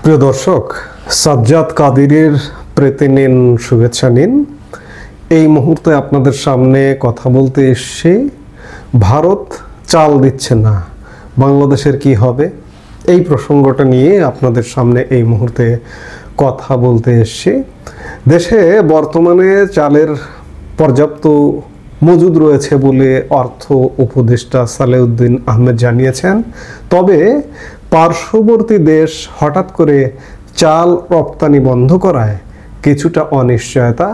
প্রিয় দর্শক, সাজ্জাদ কাদিরের প্রীতি নিন, শুভেচ্ছা নিন। এই মুহূর্তে আপনাদের সামনে কথা বলতে এসে ভারত চাল দিচ্ছে না, বাংলাদেশের কি হবে এই প্রসঙ্গটা নিয়ে আপনাদের সামনে এই মুহূর্তে কথা বলতে এসে। দেশে বর্তমানে চালের পর্যাপ্ত মজুদ রয়েছে বলে অর্থ উপদেষ্টা সালেউদ্দিন আহমেদ জানিয়েছেন। তবে পার্শ্ববর্তী দেশ হঠাৎ করে চাল রপ্তানি বন্ধ করায় কিছুটা অনিশ্চয়তা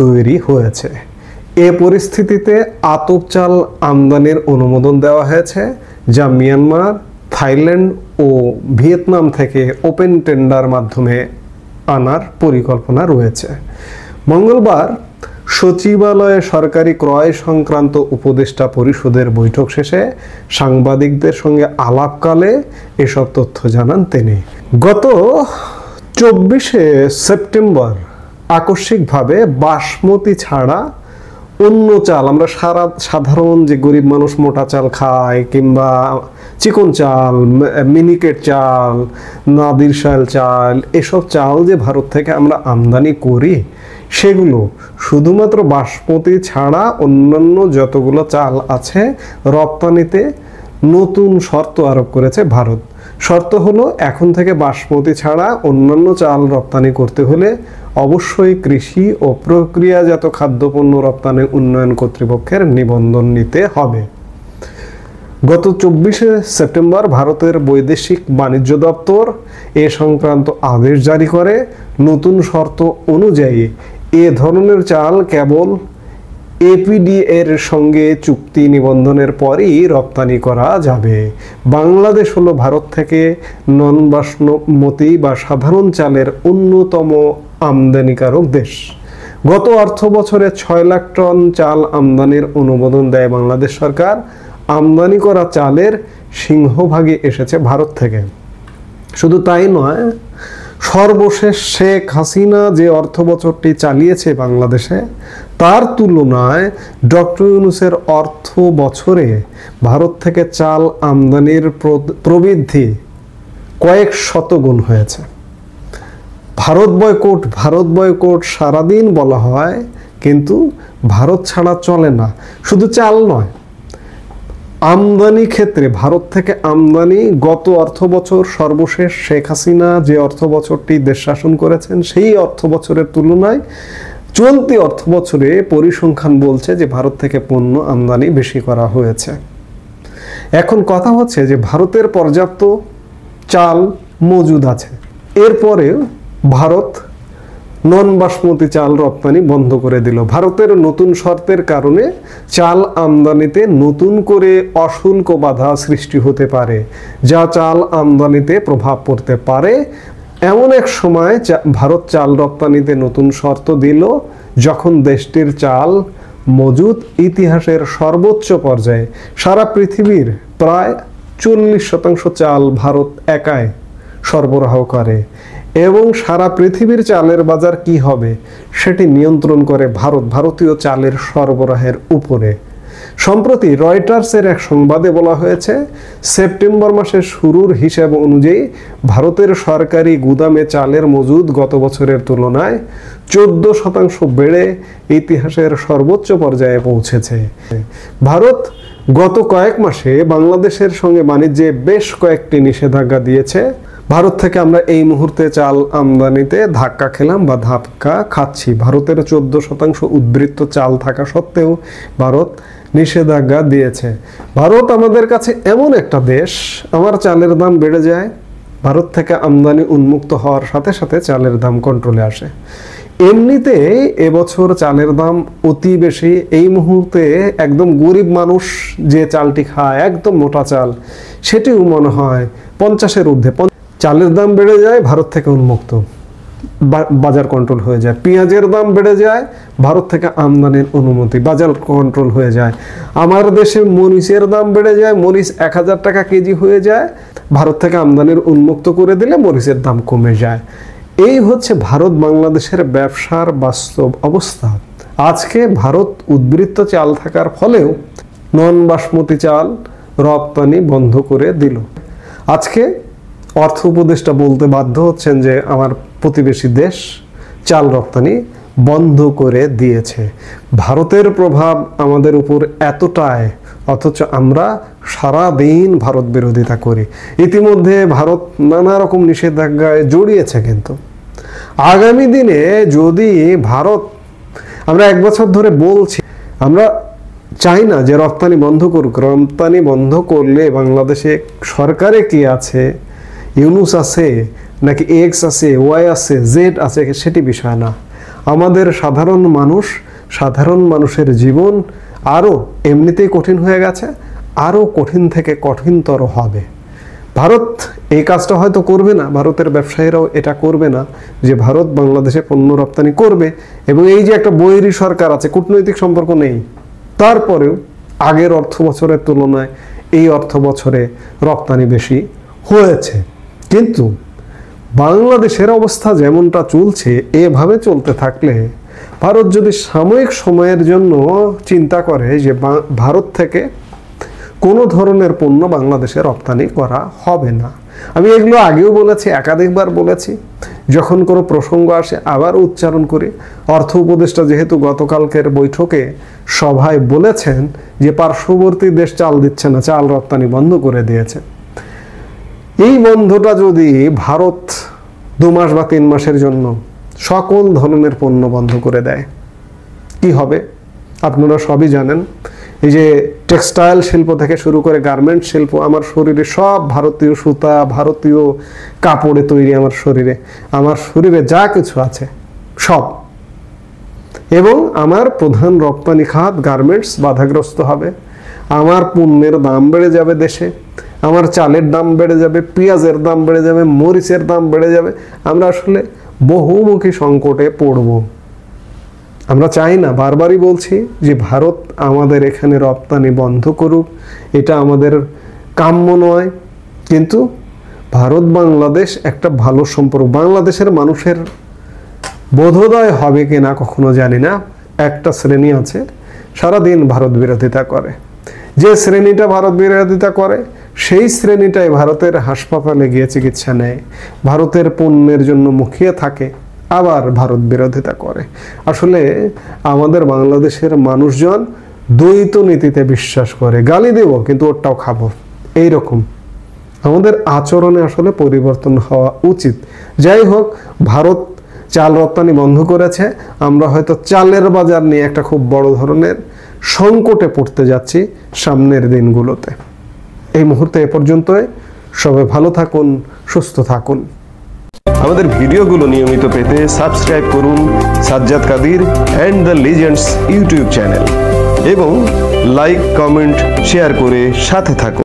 তৈরি হয়েছে। এ পরিস্থিতিতে আতপ চাল আমদানির অনুমোদন দেওয়া হয়েছে, যা মিয়ানমার, থাইল্যান্ড ও ভিয়েতনাম থেকে ওপেন টেন্ডার মাধ্যমে আনার পরিকল্পনা রয়েছে। মঙ্গলবার সচিবালয়ে সরকারি ক্রয় সংক্রান্ত উপদেষ্টা পরিষদের বৈঠক শেষে সাংবাদিকদের সঙ্গে আলাপকালে এসব তথ্য জানান তিনি। গত 24শে সেপ্টেম্বর আকস্মিকভাবে বাসমতি ছাড়া অন্য চাল, আমরা সাধারণ যে গরিব মানুষ মোটা চাল খায় কিংবা চিকন চাল, মিনিকেট চাল, নাদির শাল চাল, এসব চাল যে ভারত থেকে আমরা আমদানি করি, সেগুলো শুধুমাত্র বাসমতি ছাড়া অন্যান্য যতগুলো চাল আছে রপ্তানিতে নতুন শর্ত আরোপ করেছে ভারত। শর্ত হলো, এখন থেকে বাসমতি ছাড়া অন্যান্য চাল রপ্তানি করতে হলে অবশ্যই কৃষি ও প্রক্রিয়াজাত খাদ্যপণ্য রপ্তানি উন্নয়ন কর্তৃপক্ষের নিবন্ধন নিতে হবে। গত 24শে সেপ্টেম্বর ভারতের বৈদেশিক বাণিজ্য দপ্তর এ সংক্রান্ত আদেশ জারি করে। নতুন শর্ত অনুযায়ী এ ধরনের চাল কেবল এপিডি এর সঙ্গে চুক্তি নিবন্ধনের পরই রপ্তানি করা যাবে। বাংলাদেশ হলো ভারত থেকে নন বাসমতি বা সাধারণ চালের অন্যতম আমদানিকারক দেশ। গত অর্থ বছরে 6 লাখ টন চাল আমদানির অনুমোদন দেয় বাংলাদেশ সরকার। আমদানি করা চালের সিংহভাগই এসেছে ভারত থেকে। শুধু তাই নয়, সর্বশেষ শেখ হাসিনা যে অর্থ বছরটি চালিয়েছে বাংলাদেশে, তার তুলনায় ডক্টর ইউনূসের অর্থ বছরে ভারত থেকে চাল আমদানির প্রবৃদ্ধি কয়েক শতগুণ হয়েছে। ভারত বয়কট সারাদিন বলা হয়, কিন্তু ভারত ছাড়া চলে না। শুধু চাল নয়, আমদানি ক্ষেত্রে ভারত থেকে আমদানি গত অর্থ বছর সর্বশেষ শেখ হাসিনা যে অর্থ বছরটি দেশ শাসন করেছেন, সেই অর্থ বছরের তুলনায় চলতি অর্থ বছরে পরিসংখ্যান বলছে যে ভারত থেকে পণ্য আমদানি বেশি করা হয়েছে। এখন কথা হচ্ছে যে ভারতের পর্যাপ্ত চাল মজুদ আছে, এরপরেও ভারত নন বাসমতি চাল রপ্তানি বন্ধ করে দিল। ভারতের নতুন শর্তের কারণে চাল আমদানিতে নতুন করে অশুল্ক বাধা সৃষ্টি হতে পারে, যা চাল আমদানিতে প্রভাব পড়তে পারে। এমন এক সময় ভারত চাল রপ্তানিতে নতুন শর্ত দিল যখন দেশটির চাল মজুদ ইতিহাসের সর্বোচ্চ পর্যায়ে। সারা পৃথিবীর প্রায় 40% চাল ভারত একাই সরবরাহ করে এবং সারা পৃথিবীর চালের বাজার কি হবে সেটি নিয়ন্ত্রণ করে ভারত, ভারতীয় চালের সরবরাহের উপরে। সম্প্রতি রয়টার্সের এক সংবাদে বলা হয়েছে, সেপ্টেম্বর মাসের শুরুর হিসাব অনুযায়ী ভারতের সরকারি গুদামে চালের মজুদ গত বছরের তুলনায় 14% বেড়ে ইতিহাসের সর্বোচ্চ পর্যায়ে পৌঁছেছে। ভারত গত কয়েক মাসে বাংলাদেশের সঙ্গে বাণিজ্যে বেশ কয়েকটি নিষেধাজ্ঞা দিয়েছে। ভারত থেকে আমরা এই মুহূর্তে চাল আমদানিতে ধাক্কা খেলাম বা ধাক্কা খাচ্ছি। ভারতের 14% উদ্বৃত্ত চাল থাকা সত্ত্বেও ভারত নিষেধাজ্ঞা দিয়েছে। ভারত আমাদের কাছে এমন একটা দেশ, আমার চালের দাম বেড়ে যায়, ভারত থেকে আমদানি উন্মুক্ত হওয়ার সাথে সাথে চালের দাম কন্ট্রোলে আসে। এমনিতে এবছর চালের দাম অতি বেশি। এই মুহূর্তে একদম গরিব মানুষ যে চালটি খায়, একদম মোটা চাল, সেটিও মনে হয় 50-এর ঊর্ধ্বে। চালের দাম বেড়ে যায়, ভারত থেকে উন্মুক্ত, বাজার কন্ট্রোল হয়ে যায়। পেঁয়াজের দাম বেড়ে যায়, ভারত থেকে আমদানির অনুমতি, বাজার কন্ট্রোল হয়ে যায়। আমার দেশে মরিচের দাম বেড়ে যায়, মরিচ 1000 টাকা কেজি হয়ে যায়, ভারত থেকে আমদানির উন্মুক্ত করে দিলে মরিচের দাম কমে যায়। এই হচ্ছে ভারত বাংলাদেশের ব্যবসার বাস্তব অবস্থা। আজকে ভারত উদ্বৃত্ত চাল থাকার ফলেও নন বাসমতি চাল রপ্তানি বন্ধ করে দিল। আজকে অর্থ উপদেষ্টা বলতে বাধ্য হচ্ছেন যে আমার প্রতিবেশী দেশ চাল রপ্তানি বন্ধ করে দিয়েছে। ভারতের প্রভাব আমাদের উপর এতটাই, অথচ আমরা সারাদিন ভারত বিরোধিতা করি। ইতিমধ্যে ভারত নানা রকম নিষেধাজ্ঞায় জড়িয়েছে, কিন্তু আগামী দিনে যদি ভারত, আমরা 1 বছর ধরে বলছি, আমরা চাই না যে রপ্তানি বন্ধ করুক। রপ্তানি বন্ধ করলে বাংলাদেশে সরকারে কি আছে, ইউনুস আছে নাকি এক্স আছে, ওয়াই আছে, জেড আছে, সেটি বিষয় না। আমাদের সাধারণ মানুষের জীবন আরও এমনিতেই কঠিন হয়ে গেছে, আরও কঠিন থেকে কঠিনতর হবে। ভারত এই কাজটা হয়তো করবে না, ভারতের ব্যবসায়ীরাও এটা করবে না যে ভারত বাংলাদেশে পণ্য রপ্তানি করবে। এবং এই যে একটা বৈরী সরকার আছে, কূটনৈতিক সম্পর্ক নেই, তারপরেও আগের অর্থ বছরের তুলনায় এই অর্থ বছরে রপ্তানি বেশি হয়েছে। কিন্তু বাংলাদেশের অবস্থা যেমনটা চলছে, এভাবে চলতে থাকলে ভারত যদি সাময়িক সময়ের জন্য চিন্তা করে যে ভারত থেকে কোনো ধরনের পণ্য বাংলাদেশে রপ্তানি করা হবে না। আমি এগুলো আগেও বলেছি, একাধিকবার বলেছি, যখন কোনো প্রসঙ্গ আসে আবার উচ্চারণ করি। অর্থ উপদেষ্টা যেহেতু গতকালকের বৈঠকে সভায় বলেছেন যে পার্শ্ববর্তী দেশ চাল দিচ্ছে না, চাল রপ্তানি বন্ধ করে দিয়েছে, এই বন্ধটা যদি ভারত 2 মাস বা 3 মাসের জন্য সকল ধরনের পণ্য বন্ধ করে দেয়, কি হবে আপনারা সবই জানেন। এই যে টেক্সটাইল শিল্প থেকে শুরু করে গার্মেন্ট শিল্প, আমার শরীরে সব ভারতীয় সুতা, ভারতীয় কাপড়ে তৈরি, আমার শরীরে যা কিছু আছে সব, এবং আমার প্রধান রপ্তানি খাত গার্মেন্টস বাধাগ্রস্ত হবে। আমার পণ্যের দাম বেড়ে যাবে দেশে, আমার চালের দাম বেড়ে যাবে, পেঁয়াজের দাম বেড়ে যাবে, মরিচের দাম বেড়ে যাবে। আমরা আসলে বহুমুখী সংকটে পড়ব। আমরা চাই না, বারবারই বলছি যে ভারত আমাদের এখানে রপ্তানি বন্ধ করুক, এটা আমাদের কাম্য নয়। কিন্তু ভারত বাংলাদেশ একটা ভালো সম্পর্ক, বাংলাদেশের মানুষের বোধোদয় হবে কিনা কখনো জানি না। একটা শ্রেণী আছে সারাদিন ভারত বিরোধিতা করে, যে শ্রেণীটা ভারত বিরোধিতা করে সেই শ্রেণীটাই ভারতের হাসপাতালে গিয়ে চিকিৎসা নেয়, ভারতের পণ্যের জন্য মুখিয়ে থাকে, আবার ভারত বিরোধিতা করে। আসলে আমাদের বাংলাদেশের মানুষজন দ্বৈত নীতিতে বিশ্বাস করে, গালি দেব কিন্তু ওটাও খাবো, এইরকম আমাদের আচরণে আসলে পরিবর্তন হওয়া উচিত। যাই হোক, ভারত চাল রপ্তানি বন্ধ করেছে, আমরা হয়তো চালের বাজার নিয়ে একটা খুব বড় ধরনের সংকটে পড়তে যাচ্ছি সামনের দিনগুলোতে। এই মুহূর্তে এ পর্যন্তই। সবাই ভালো থাকুন, সুস্থ থাকুন। আমাদের ভিডিওগুলো নিয়মিত পেতে সাবস্ক্রাইব করুন Sajjad Kadir and the legends YouTube channel এবং লাইক, কমেন্ট, শেয়ার করে সাথে থাকুন।